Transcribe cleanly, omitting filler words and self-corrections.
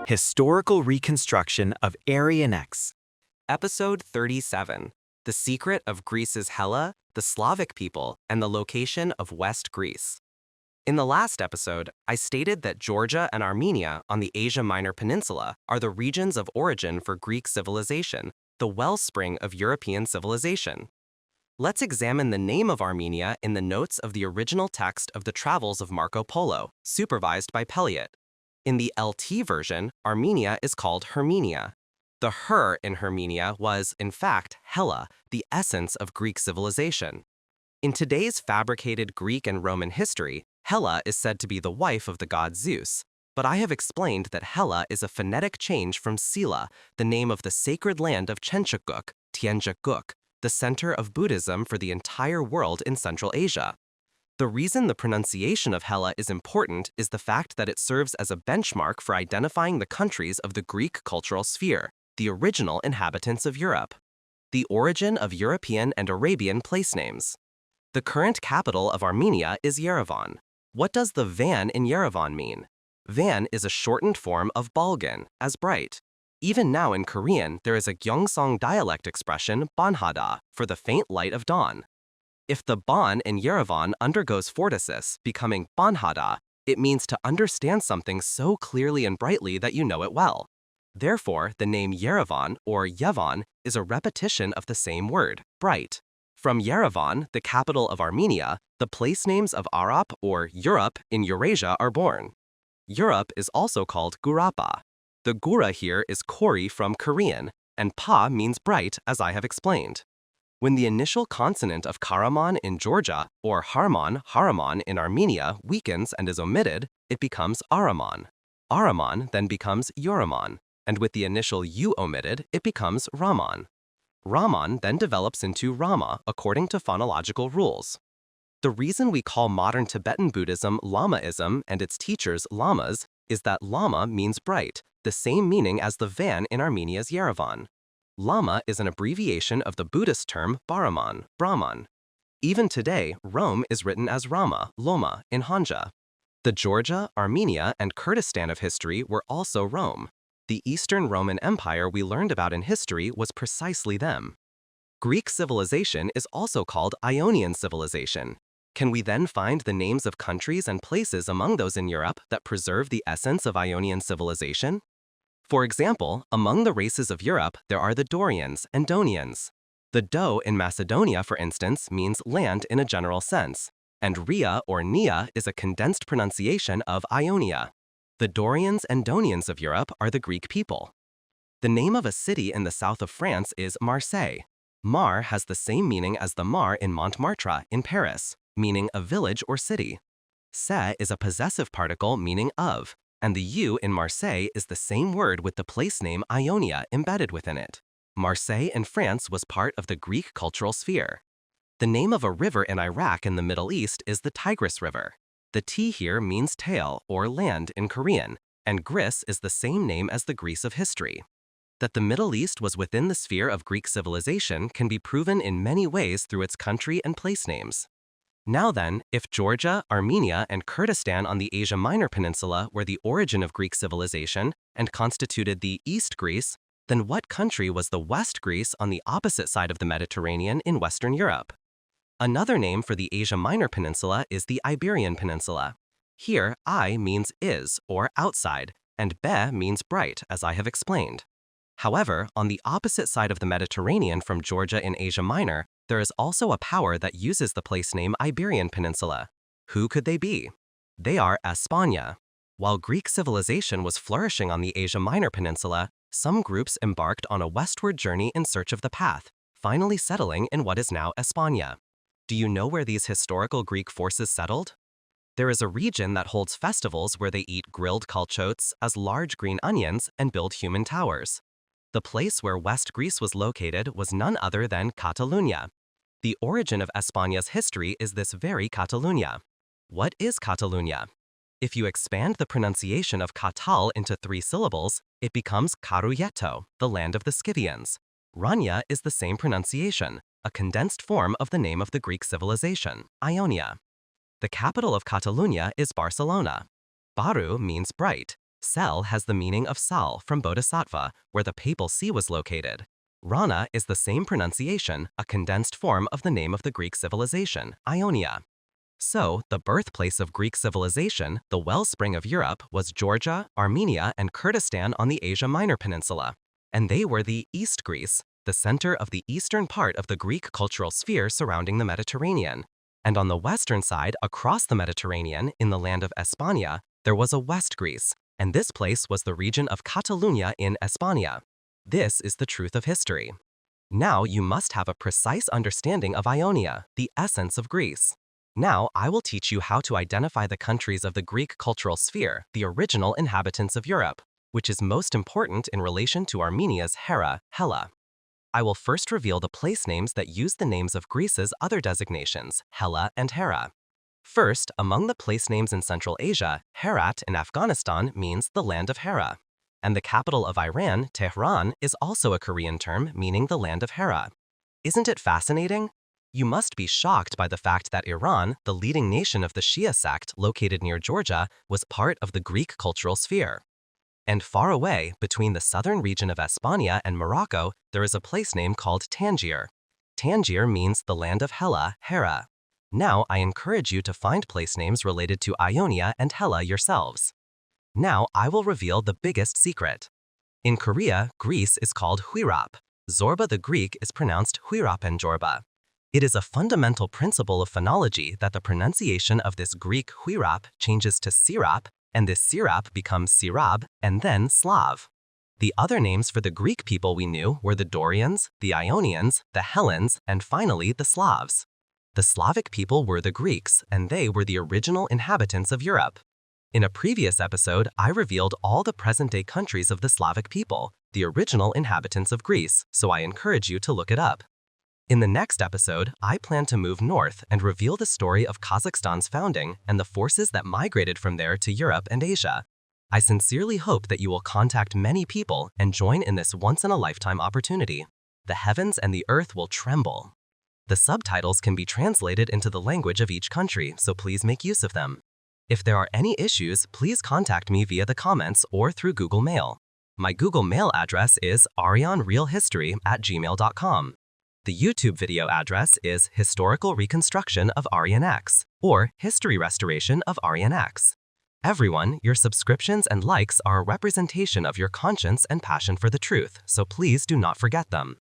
Historical Reconstruction of Aryan X. Episode 37. The Secret of Greece's Hella, the Slavic People, and the Location of West Greece. In the last episode, I stated that Georgia and Armenia on the Asia Minor Peninsula are the regions of origin for Greek civilization, the wellspring of European civilization. Let's examine the name of Armenia in the notes of the original text of the Travels of Marco Polo, supervised by Pelliot. In the LT version, Armenia is called Hermenia. The her in Hermenia was, in fact, Hella, the essence of Greek civilization. In today's fabricated Greek and Roman history, Hella is said to be the wife of the god Zeus, but I have explained that Hella is a phonetic change from Silla, the name of the sacred land of Chenchaguk, Tianjaguk, the center of Buddhism for the entire world in Central Asia. The reason the pronunciation of Hella is important is the fact that it serves as a benchmark for identifying the countries of the Greek cultural sphere, the original inhabitants of Europe. The origin of European and Arabian place names. The current capital of Armenia is Yerevan. What does the van in Yerevan mean? Van is a shortened form of Balgan, as bright. Even now in Korean, there is a Gyeongsang dialect expression, banhada, for the faint light of dawn. If the ban in Yerevan undergoes fortasis, becoming banhada, it means to understand something so clearly and brightly that you know it well. Therefore, the name Yerevan, or Yevan, is a repetition of the same word, bright. From Yerevan, the capital of Armenia, the place names of Arap or Europe in Eurasia are born. Europe is also called Gurapa. The Gura here is Kori from Korean, and Pa means bright, as I have explained. When the initial consonant of Karaman in Georgia or Haraman in Armenia weakens and is omitted, it becomes Araman. Araman then becomes Yoraman, and with the initial U omitted, it becomes Raman. Raman then develops into Rama according to phonological rules. The reason we call modern Tibetan Buddhism Lamaism and its teachers Lamas is that Lama means bright, the same meaning as the van in Armenia's Yerevan. Lama is an abbreviation of the Buddhist term Brahman. Even today, Rome is written as Rama, Loma, in Hanja. The Georgia, Armenia, and Kurdistan of history were also Rome. The Eastern Roman Empire we learned about in history was precisely them. Greek civilization is also called Ionian civilization. Can we then find the names of countries and places among those in Europe that preserve the essence of Ionian civilization? For example, among the races of Europe, there are the Dorians and Donians. The Do in Macedonia, for instance, means land in a general sense, and Rhea or Nia is a condensed pronunciation of Ionia. The Dorians and Donians of Europe are the Greek people. The name of a city in the south of France is Marseille. Mar has the same meaning as the Mar in Montmartre in Paris, meaning a village or city. Se is a possessive particle meaning of, and the U in Marseille is the same word with the place name Ionia embedded within it. Marseille in France was part of the Greek cultural sphere. The name of a river in Iraq in the Middle East is the Tigris River. The T here means tail or land in Korean, and Gris is the same name as the Greece of history. That the Middle East was within the sphere of Greek civilization can be proven in many ways through its country and place names. Now then, if Georgia, Armenia, and Kurdistan on the Asia Minor Peninsula were the origin of Greek civilization and constituted the East Greece, then what country was the West Greece on the opposite side of the Mediterranean in Western Europe? Another name for the Asia Minor Peninsula is the Iberian Peninsula. Here, I means is, or outside, and be means bright, as I have explained. However, on the opposite side of the Mediterranean from Georgia in Asia Minor, there is also a power that uses the place name Iberian Peninsula. Who could they be? They are España. While Greek civilization was flourishing on the Asia Minor Peninsula, some groups embarked on a westward journey in search of the path, finally settling in what is now España. Do you know where these historical Greek forces settled? There is a region that holds festivals where they eat grilled calçotes as large green onions and build human towers. The place where West Greece was located was none other than Catalonia. The origin of España's history is this very Catalunya. What is Catalunya? If you expand the pronunciation of Katal into 3 syllables, it becomes Karuyeto, the land of the Scythians. Rania is the same pronunciation, a condensed form of the name of the Greek civilization, Ionia. The capital of Catalunya is Barcelona. Baru means bright. Sel has the meaning of Sal from Bodhisattva, where the papal see was located. Rana is the same pronunciation, a condensed form of the name of the Greek civilization, Ionia. So, the birthplace of Greek civilization, the wellspring of Europe, was Georgia, Armenia, and Kurdistan on the Asia Minor Peninsula. And they were the East Greece, the center of the eastern part of the Greek cultural sphere surrounding the Mediterranean. And on the western side, across the Mediterranean, in the land of España, there was a West Greece, and this place was the region of Catalunya in España. This is the truth of history. Now you must have a precise understanding of Ionia, the essence of Greece. Now I will teach you how to identify the countries of the Greek cultural sphere, the original inhabitants of Europe, which is most important in relation to Armenia's Hera, Hella. I will first reveal the place names that use the names of Greece's other designations, Hella and Hera. First, among the place names in Central Asia, Herat in Afghanistan means the land of Hera. And the capital of Iran, Tehran, is also a Korean term meaning the land of Hera. Isn't it fascinating? You must be shocked by the fact that Iran, the leading nation of the Shia sect located near Georgia, was part of the Greek cultural sphere. And far away, between the southern region of España and Morocco, there is a place name called Tangier. Tangier means the land of Hella, Hera. Now I encourage you to find place names related to Ionia and Hella yourselves. Now I will reveal the biggest secret. In Korea, Greece is called Huirap. Zorba the Greek is pronounced Huirapen Jorba. It is a fundamental principle of phonology that the pronunciation of this Greek Huirap changes to Sirap, and this Sirap becomes Sirab, and then Slav. The other names for the Greek people we knew were the Dorians, the Ionians, the Hellenes, and finally the Slavs. The Slavic people were the Greeks, and they were the original inhabitants of Europe. In a previous episode, I revealed all the present-day countries of the Slavic people, the original inhabitants of Greece, so I encourage you to look it up. In the next episode, I plan to move north and reveal the story of Kazakhstan's founding and the forces that migrated from there to Europe and Asia. I sincerely hope that you will contact many people and join in this once-in-a-lifetime opportunity. The heavens and the earth will tremble. The subtitles can be translated into the language of each country, so please make use of them. If there are any issues, please contact me via the comments or through Google Mail. My Google Mail address is aryanrealhistory@gmail.com. The YouTube video address is Historical Reconstruction of Aryan X, or History Restoration of Aryan X. Everyone, your subscriptions and likes are a representation of your conscience and passion for the truth, so please do not forget them.